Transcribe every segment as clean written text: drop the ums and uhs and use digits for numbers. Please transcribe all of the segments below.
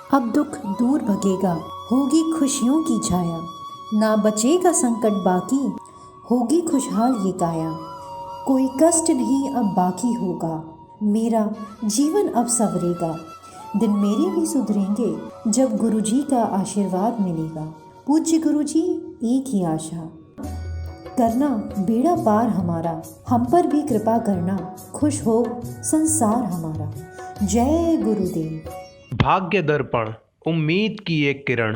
अब दुख दूर भगेगा, होगी खुशियों की छाया, ना बचेगा संकट बाकी, होगी खुशहाल ये काया। कोई कष्ट नहीं अब बाकी होगा, मेरा जीवन अब संवरेगा, दिन मेरे भी सुधरेंगे जब गुरुजी का आशीर्वाद मिलेगा। पूज्य गुरुजी एक ही आशा, करना बेड़ा पार हमारा, हम पर भी कृपा करना, खुश हो संसार हमारा। जय गुरुदेव। भाग्य दर्पण, उम्मीद की एक किरण।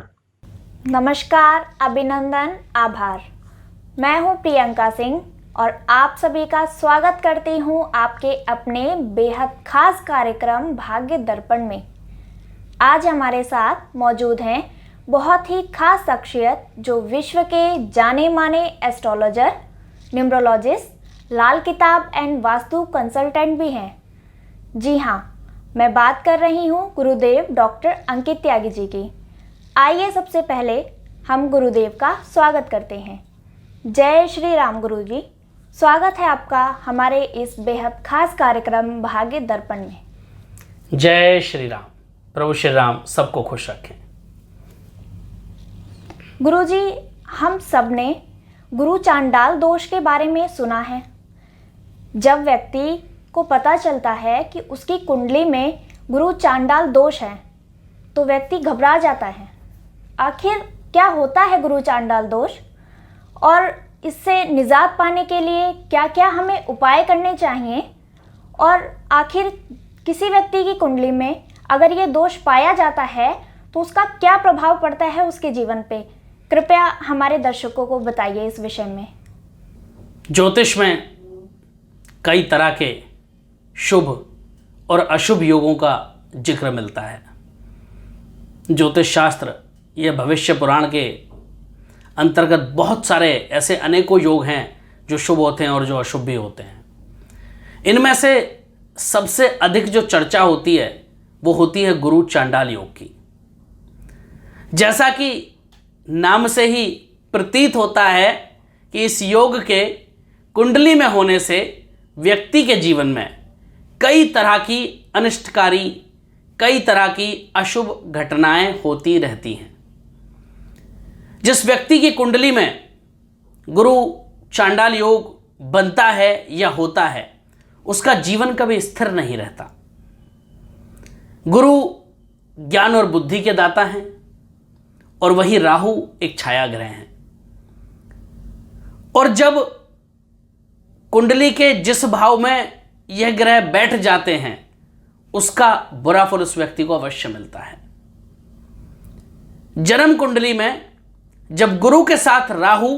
नमस्कार, अभिनंदन, आभार। मैं हूं प्रियंका सिंह और आप सभी का स्वागत करती हूं आपके अपने बेहद खास कार्यक्रम भाग्य दर्पण में। आज हमारे साथ मौजूद हैं बहुत ही खास शख्सियत जो विश्व के जाने माने एस्ट्रोलॉजर, न्यूमरोलॉजिस्ट, लाल किताब एंड वास्तु कंसल्टेंट भी हैं। जी हाँ, मैं बात कर रही हूँ गुरुदेव डॉक्टर अंकित त्यागी जी की। आइए सबसे पहले हम गुरुदेव का स्वागत करते हैं। जय श्री राम गुरुजी, स्वागत है आपका हमारे इस बेहद खास कार्यक्रम भाग्य दर्पण में। जय श्री राम। प्रभु श्री राम सबको खुश रखें। गुरुजी, हम सब ने गुरु चांडाल दोष के बारे में सुना है। जब व्यक्ति को पता चलता है कि उसकी कुंडली में गुरु चांडाल दोष है तो व्यक्ति घबरा जाता है। आखिर क्या होता है गुरु चांडाल दोष और इससे निजात पाने के लिए क्या क्या हमें उपाय करने चाहिए, और आखिर किसी व्यक्ति की कुंडली में अगर ये दोष पाया जाता है तो उसका क्या प्रभाव पड़ता है उसके जीवन पे? कृपया हमारे दर्शकों को बताइए इस विषय में। ज्योतिष में कई तरह के शुभ और अशुभ योगों का जिक्र मिलता है। ज्योतिष शास्त्र यह भविष्य पुराण के अंतर्गत बहुत सारे ऐसे अनेकों योग हैं जो शुभ होते हैं और जो अशुभ भी होते हैं। इनमें से सबसे अधिक जो चर्चा होती है वो होती है गुरु चांडाल योग की। जैसा कि नाम से ही प्रतीत होता है कि इस योग के कुंडली में होने से व्यक्ति के जीवन में कई तरह की अनिष्टकारी, कई तरह की अशुभ घटनाएं होती रहती हैं। जिस व्यक्ति की कुंडली में गुरु चांडाल योग बनता है या होता है उसका जीवन कभी स्थिर नहीं रहता। गुरु ज्ञान और बुद्धि के दाता हैं और वही राहु एक छाया ग्रह हैं। और जब कुंडली के जिस भाव में यह ग्रह बैठ जाते हैं उसका बुरा फल उस व्यक्ति को अवश्य मिलता है। जन्म कुंडली में जब गुरु के साथ राहु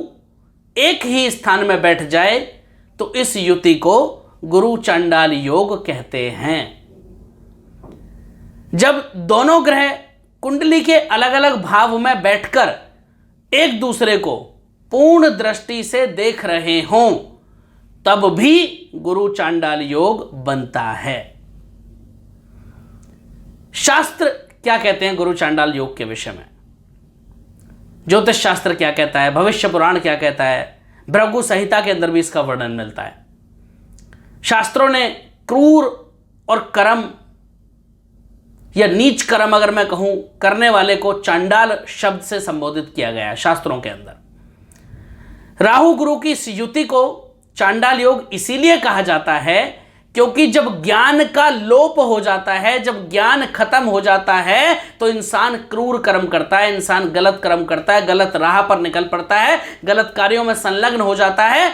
एक ही स्थान में बैठ जाए तो इस युति को गुरु चांडाल योग कहते हैं। जब दोनों ग्रह कुंडली के अलग अलग भाव में बैठकर एक दूसरे को पूर्ण दृष्टि से देख रहे हों तब भी गुरु चांडाल योग बनता है। शास्त्र क्या कहते हैं गुरु चांडाल योग के विषय में? ज्योतिष शास्त्र क्या कहता है, भविष्य पुराण क्या कहता है, भृगु संहिता के अंदर भी इसका वर्णन मिलता है। शास्त्रों ने क्रूर और कर्म या नीच कर्म, अगर मैं कहूं, करने वाले को चांडाल शब्द से संबोधित किया गया है शास्त्रों के अंदर। राहु गुरु की इस युति को चांडाल योग इसीलिए कहा जाता है क्योंकि जब ज्ञान का लोप हो जाता है, जब ज्ञान खत्म हो जाता है तो इंसान क्रूर कर्म करता है, इंसान गलत कर्म करता है, गलत राह पर निकल पड़ता है, गलत कार्यों में संलग्न हो जाता है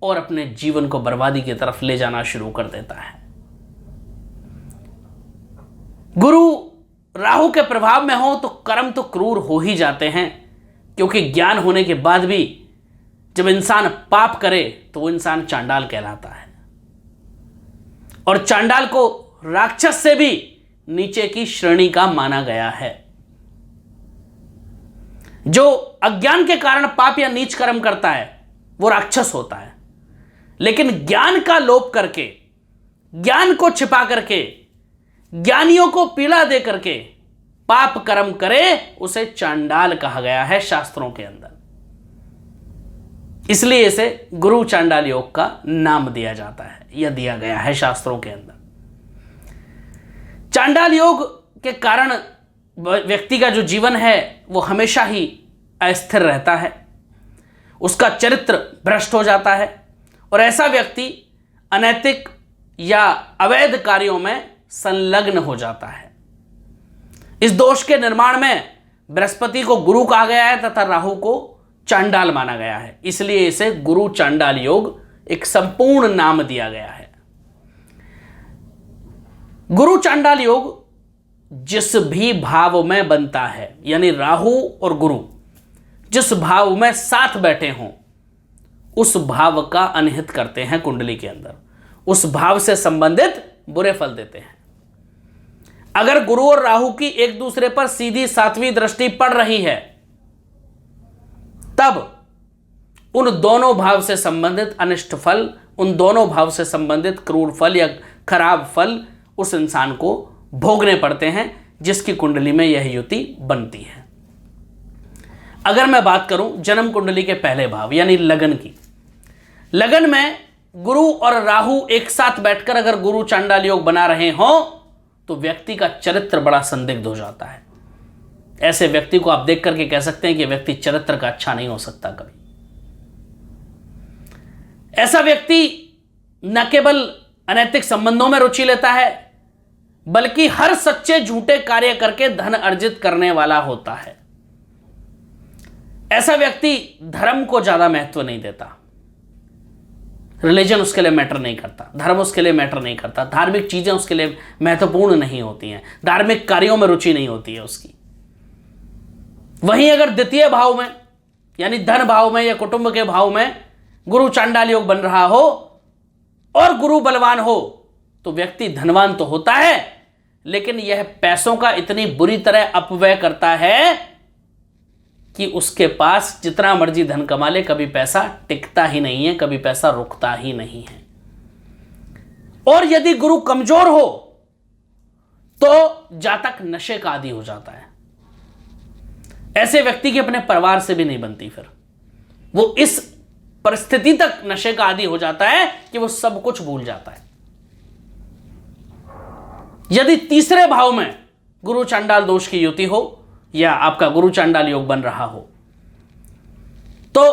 और अपने जीवन को बर्बादी की तरफ ले जाना शुरू कर देता है। गुरु राहु के प्रभाव में हो तो कर्म तो क्रूर हो ही जाते हैं, क्योंकि ज्ञान होने के बाद भी जब इंसान पाप करे तो वो इंसान चांडाल कहलाता है। और चांडाल को राक्षस से भी नीचे की श्रेणी का माना गया है। जो अज्ञान के कारण पाप या नीच कर्म करता है वो राक्षस होता है, लेकिन ज्ञान का लोप करके, ज्ञान को छिपा करके, ज्ञानियों को पीड़ा दे करके पाप कर्म करे उसे चांडाल कहा गया है शास्त्रों के अंदर। इसलिए इसे गुरु चांडाल योग का नाम दिया जाता है या दिया गया है शास्त्रों के अंदर। चांडाल योग के कारण व्यक्ति का जो जीवन है वो हमेशा ही अस्थिर रहता है, उसका चरित्र भ्रष्ट हो जाता है और ऐसा व्यक्ति अनैतिक या अवैध कार्यों में संलग्न हो जाता है। इस दोष के निर्माण में बृहस्पति को गुरु कहा गया है तथा राहु को चांडाल माना गया है, इसलिए इसे गुरु चांडाल योग एक संपूर्ण नाम दिया गया है। गुरु चांडाल योग जिस भी भाव में बनता है, यानी राहु और गुरु जिस भाव में साथ बैठे हों उस भाव का अनहित करते हैं कुंडली के अंदर, उस भाव से संबंधित बुरे फल देते हैं। अगर गुरु और राहु की एक दूसरे पर सीधी सातवीं दृष्टि पड़ रही है तब उन दोनों भाव से संबंधित अनिष्ट फल, उन दोनों भाव से संबंधित क्रूर फल या खराब फल उस इंसान को भोगने पड़ते हैं जिसकी कुंडली में यह युति बनती है। अगर मैं बात करूं जन्म कुंडली के पहले भाव यानी लगन की, लगन में गुरु और राहु एक साथ बैठकर अगर गुरु चांडाल योग बना रहे हों तो व्यक्ति का चरित्र बड़ा संदिग्ध हो जाता है। ऐसे व्यक्ति को आप देख करके कह सकते हैं कि व्यक्ति चरित्र का अच्छा नहीं हो सकता कभी। ऐसा व्यक्ति न केवल अनैतिक संबंधों में रुचि लेता है बल्कि हर सच्चे झूठे कार्य करके धन अर्जित करने वाला होता है। ऐसा व्यक्ति धर्म को ज्यादा महत्व नहीं देता, रिलीजन उसके लिए मैटर नहीं करता, धर्म उसके लिए मैटर नहीं करता, धार्मिक चीजें उसके लिए महत्वपूर्ण नहीं होती हैं, धार्मिक कार्यों में रुचि नहीं होती है उसकी। वहीं अगर द्वितीय भाव में यानी धन भाव में या कुटुंब के भाव में गुरु चांडाल योग बन रहा हो और गुरु बलवान हो तो व्यक्ति धनवान तो होता है लेकिन यह पैसों का इतनी बुरी तरह अपव्यय करता है कि उसके पास जितना मर्जी धन कमा ले कभी पैसा टिकता ही नहीं है, कभी पैसा रुकता ही नहीं है। और यदि गुरु कमजोर हो तो जातक नशे का आदी हो जाता है। ऐसे व्यक्ति की अपने परिवार से भी नहीं बनती, फिर वो इस परिस्थिति तक नशे का आदी हो जाता है कि वो सब कुछ भूल जाता है। यदि तीसरे भाव में गुरु चांडाल दोष की युति हो या आपका गुरु चांडाल योग बन रहा हो तो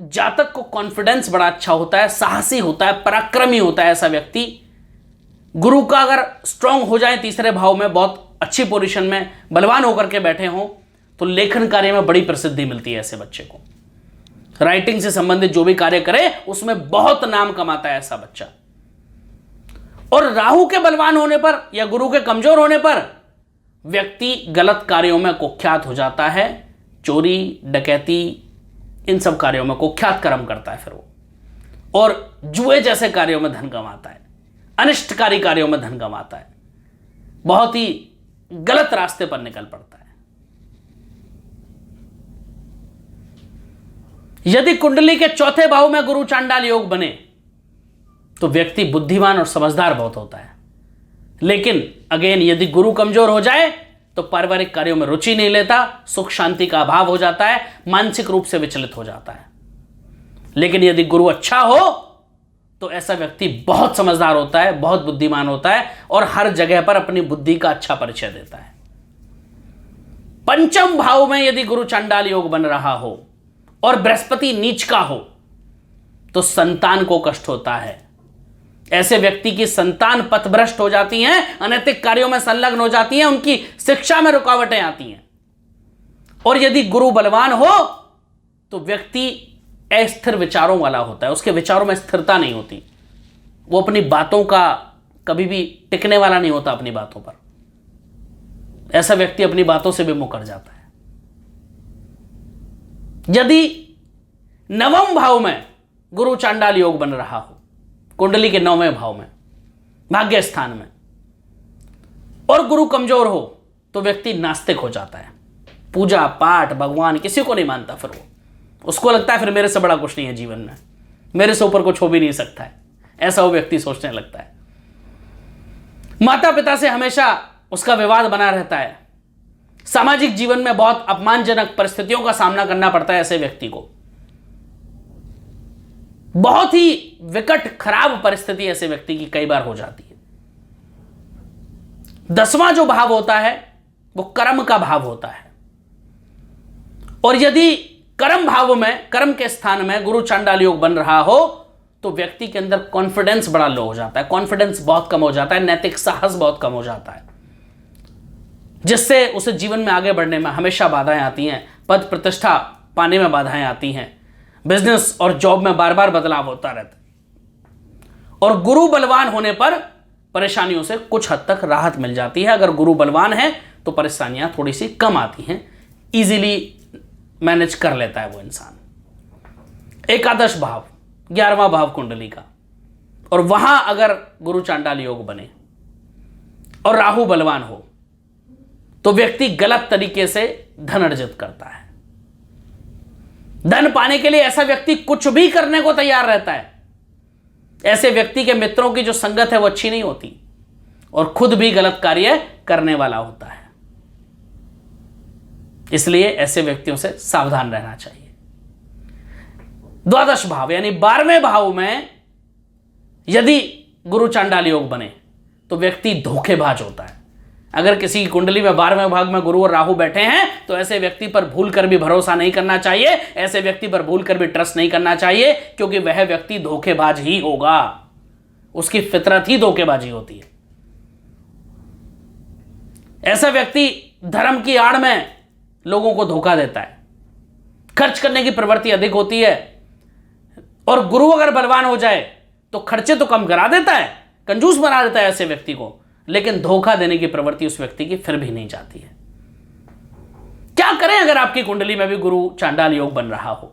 जातक को कॉन्फिडेंस बड़ा अच्छा होता है, साहसी होता है, पराक्रमी होता है। ऐसा व्यक्ति गुरु का अगर स्ट्रांग हो जाए तीसरे भाव में, बहुत अच्छी पोजीशन में बलवान होकर के बैठे हों तो लेखन कार्य में बड़ी प्रसिद्धि मिलती है। ऐसे बच्चे को राइटिंग से संबंधित जो भी कार्य करे उसमें बहुत नाम कमाता है ऐसा बच्चा। और राहु के बलवान होने पर या गुरु के कमजोर होने पर व्यक्ति गलत कार्यों में कुख्यात हो जाता है, चोरी डकैती इन सब कार्यों में कुख्यात कर्म करता है फिर वो, और जुए जैसे कार्यों में धन कमाता है, अनिष्टकारी कार्यों में धन कमाता है, बहुत ही गलत रास्ते पर निकल पड़ता है। यदि कुंडली के चौथे भाव में गुरु चांडाल योग बने तो व्यक्ति बुद्धिमान और समझदार बहुत होता है, लेकिन अगेन यदि गुरु कमजोर हो जाए तो पारिवारिक कार्यों में रुचि नहीं लेता, सुख शांति का अभाव हो जाता है, मानसिक रूप से विचलित हो जाता है। लेकिन यदि गुरु अच्छा हो तो ऐसा व्यक्ति बहुत समझदार होता है, बहुत बुद्धिमान होता है और हर जगह पर अपनी बुद्धि का अच्छा परिचय देता है। पंचम भाव में यदि गुरु चांडाल योग बन रहा हो और बृहस्पति नीच का हो तो संतान को कष्ट होता है। ऐसे व्यक्ति की संतान पथभ्रष्ट हो जाती हैं, अनैतिक कार्यों में संलग्न हो जाती हैं, उनकी शिक्षा में रुकावटें आती हैं। और यदि गुरु बलवान हो तो व्यक्ति अस्थिर विचारों वाला होता है, उसके विचारों में स्थिरता नहीं होती, वो अपनी बातों का कभी भी टिकने वाला नहीं होता अपनी बातों पर। ऐसा व्यक्ति अपनी बातों से भी मुकर जाता है। यदि नवम भाव में गुरु चांडाल योग बन रहा हो, कुंडली के 9वें भाव में भाग्य स्थान में, और गुरु कमजोर हो तो व्यक्ति नास्तिक हो जाता है, पूजा पाठ भगवान किसी को नहीं मानता। फिर वो उसको लगता है फिर मेरे से बड़ा कुछ नहीं है जीवन में, मेरे से ऊपर कुछ हो भी नहीं सकता है, ऐसा वो व्यक्ति सोचने लगता है। माता पिता से हमेशा उसका विवाद बना रहता है, सामाजिक जीवन में बहुत अपमानजनक परिस्थितियों का सामना करना पड़ता है ऐसे व्यक्ति को। बहुत ही विकट खराब परिस्थिति ऐसे व्यक्ति की कई बार हो जाती है। 10वां जो भाव होता है वो कर्म का भाव होता है। और यदि कर्म भाव में, कर्म के स्थान में गुरु चांडाल योग बन रहा हो तो व्यक्ति के अंदर कॉन्फिडेंस बड़ा लो हो जाता है, कॉन्फिडेंस बहुत कम हो जाता है, नैतिक साहस बहुत कम हो जाता है, जिससे उसे जीवन में आगे बढ़ने में हमेशा बाधाएं आती हैं, पद प्रतिष्ठा पाने में बाधाएं आती हैं, बिजनेस और जॉब में बार बार बदलाव होता रहता है। और गुरु बलवान होने पर परेशानियों से कुछ हद तक राहत मिल जाती है। अगर गुरु बलवान है तो परेशानियां थोड़ी सी कम आती हैं, इजीली मैनेज कर लेता है वो इंसान। एकादश भाव, 11वां भाव कुंडली का, और वहां अगर गुरु चांडाल योग बने और राहु बलवान हो तो व्यक्ति गलत तरीके से धन अर्जित करता है। धन पाने के लिए ऐसा व्यक्ति कुछ भी करने को तैयार रहता है। ऐसे व्यक्ति के मित्रों की जो संगत है वो अच्छी नहीं होती और खुद भी गलत कार्य करने वाला होता है। इसलिए ऐसे व्यक्तियों से सावधान रहना चाहिए। द्वादश भाव यानी 12वें भाव में यदि गुरु चांडाल योग बने तो व्यक्ति धोखेबाज होता है। अगर किसी की कुंडली में 12वें भाग में गुरु और राहु बैठे हैं तो ऐसे व्यक्ति पर भूल कर भी भरोसा नहीं करना चाहिए, ऐसे व्यक्ति पर भूल कर भी ट्रस्ट नहीं करना चाहिए, क्योंकि वह व्यक्ति धोखेबाज ही होगा। उसकी फितरत ही धोखेबाजी होती है। ऐसा व्यक्ति धर्म की आड़ में लोगों को धोखा देता है, खर्च करने की प्रवृत्ति अधिक होती है, और गुरु अगर बलवान हो जाए तो खर्चे तो कम करा देता है, कंजूस बना देता है ऐसे व्यक्ति को, लेकिन धोखा देने की प्रवृत्ति उस व्यक्ति की फिर भी नहीं जाती है। क्या करें अगर आपकी कुंडली में भी गुरु चांडाल योग बन रहा हो?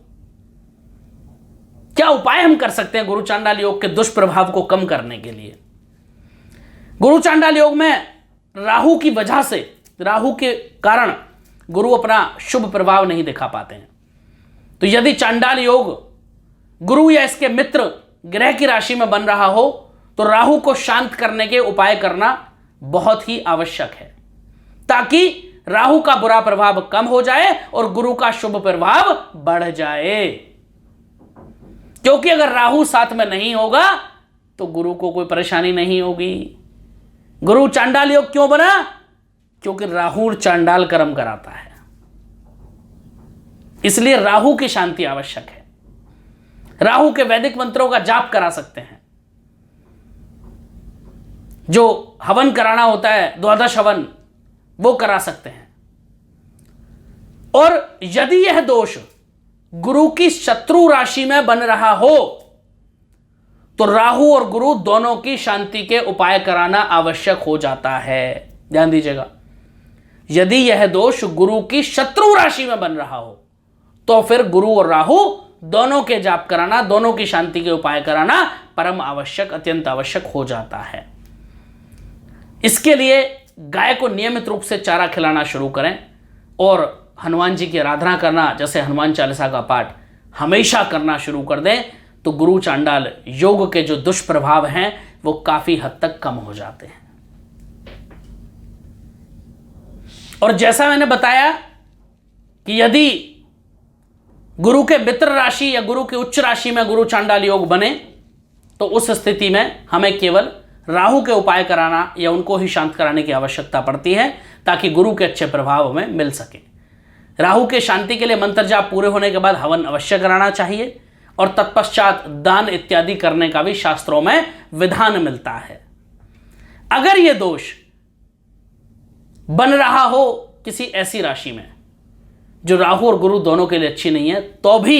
क्या उपाय हम कर सकते हैं गुरु चांडाल योग के दुष्प्रभाव को कम करने के लिए? गुरु चांडाल योग में राहु की वजह से, राहु के कारण गुरु अपना शुभ प्रभाव नहीं दिखा पाते हैं। तो यदि चांडाल योग गुरु या इसके मित्र ग्रह की राशि में बन रहा हो तो राहु को शांत करने के उपाय करना बहुत ही आवश्यक है, ताकि राहु का बुरा प्रभाव कम हो जाए और गुरु का शुभ प्रभाव बढ़ जाए। क्योंकि अगर राहु साथ में नहीं होगा तो गुरु को कोई परेशानी नहीं होगी। गुरु चांडाल योग क्यों बना? क्योंकि राहु चांडाल कर्म कराता है, इसलिए राहु की शांति आवश्यक है। राहु के वैदिक मंत्रों का जाप करा सकते हैं। जो हवन कराना होता है, द्वादश हवन, वो करा सकते हैं। और यदि यह दोष गुरु की शत्रु राशि में बन रहा हो तो राहु और गुरु दोनों की शांति के उपाय कराना आवश्यक हो जाता है। ध्यान दीजिएगा, यदि यह दोष गुरु की शत्रु राशि में बन रहा हो तो फिर गुरु और राहु दोनों के जाप कराना, दोनों की शांति के उपाय कराना परम आवश्यक, अत्यंत आवश्यक हो जाता है। इसके लिए गाय को नियमित रूप से चारा खिलाना शुरू करें और हनुमान जी की आराधना करना, जैसे हनुमान चालीसा का पाठ हमेशा करना शुरू कर दें, तो गुरु चांडाल योग के जो दुष्प्रभाव हैं वो काफी हद तक कम हो जाते हैं। और जैसा मैंने बताया कि यदि गुरु के मित्र राशि या गुरु की उच्च राशि में गुरु चांडाल योग बने तो उस स्थिति में हमें केवल राहु के उपाय कराना या उनको ही शांत कराने की आवश्यकता पड़ती है, ताकि गुरु के अच्छे प्रभाव हमें मिल सके। राहु के शांति के लिए मंत्र जाप पूरे होने के बाद हवन अवश्य कराना चाहिए और तत्पश्चात दान इत्यादि करने का भी शास्त्रों में विधान मिलता है। अगर यह दोष बन रहा हो किसी ऐसी राशि में जो राहु और गुरु दोनों के लिए अच्छी नहीं है, तो भी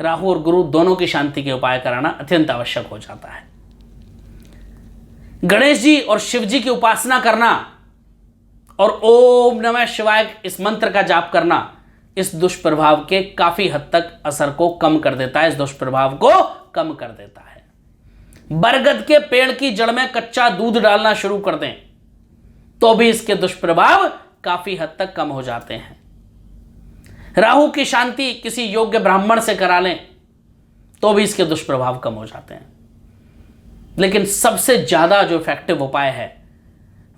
राहु और गुरु दोनों की शांति के उपाय कराना अत्यंत आवश्यक हो जाता है। गणेश जी और शिव जी की उपासना करना और ओम नमः शिवाय इस मंत्र का जाप करना इस दुष्प्रभाव के काफी हद तक असर को कम कर देता है, इस दुष्प्रभाव को कम कर देता है। बरगद के पेड़ की जड़ में कच्चा दूध डालना शुरू कर दें तो भी इसके दुष्प्रभाव काफी हद तक कम हो जाते हैं। राहु की शांति किसी योग्य ब्राह्मण से करा लें तो भी इसके दुष्प्रभाव कम हो जाते हैं। लेकिन सबसे ज्यादा जो इफेक्टिव उपाय है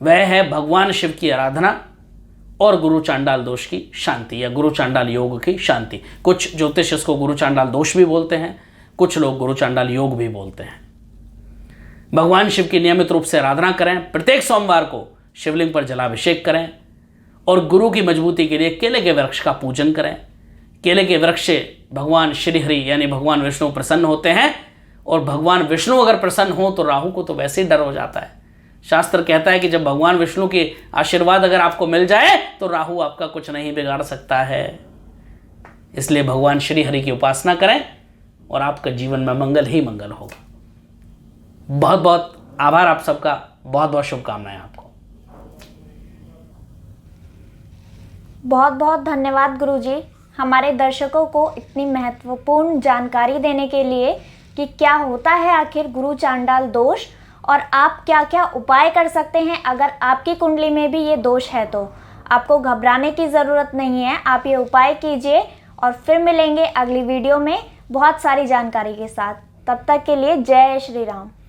वह है भगवान शिव की आराधना और गुरु चांडाल दोष की शांति या गुरु चांडाल योग की शांति। कुछ ज्योतिष इसको गुरु चांडाल दोष भी बोलते हैं, कुछ लोग गुरु चांडाल योग भी बोलते हैं। भगवान शिव की नियमित रूप से आराधना करें, प्रत्येक सोमवार को शिवलिंग पर जलाभिषेक करें और गुरु की मजबूती के लिए केले के वृक्ष का पूजन करें। केले के वृक्ष से भगवान श्री हरि यानी भगवान विष्णु प्रसन्न होते हैं, और भगवान विष्णु अगर प्रसन्न हो तो राहु को तो वैसे ही डर हो जाता है। शास्त्र कहता है कि जब भगवान विष्णु के आशीर्वाद अगर आपको मिल जाए तो राहु आपका कुछ नहीं बिगाड़ सकता है। इसलिए भगवान श्री हरि की उपासना करें और आपका जीवन में मंगल ही मंगल होगा। बहुत बहुत आभार आप सबका, बहुत बहुत शुभकामनाएं आपको। बहुत बहुत धन्यवाद गुरुजी, हमारे दर्शकों को इतनी महत्वपूर्ण जानकारी देने के लिए कि क्या होता है आखिर गुरु चांडाल दोष और आप क्या क्या उपाय कर सकते हैं अगर आपकी कुंडली में भी ये दोष है। तो आपको घबराने की ज़रूरत नहीं है, आप ये उपाय कीजिए और फिर मिलेंगे अगली वीडियो में बहुत सारी जानकारी के साथ। तब तक के लिए जय श्री राम।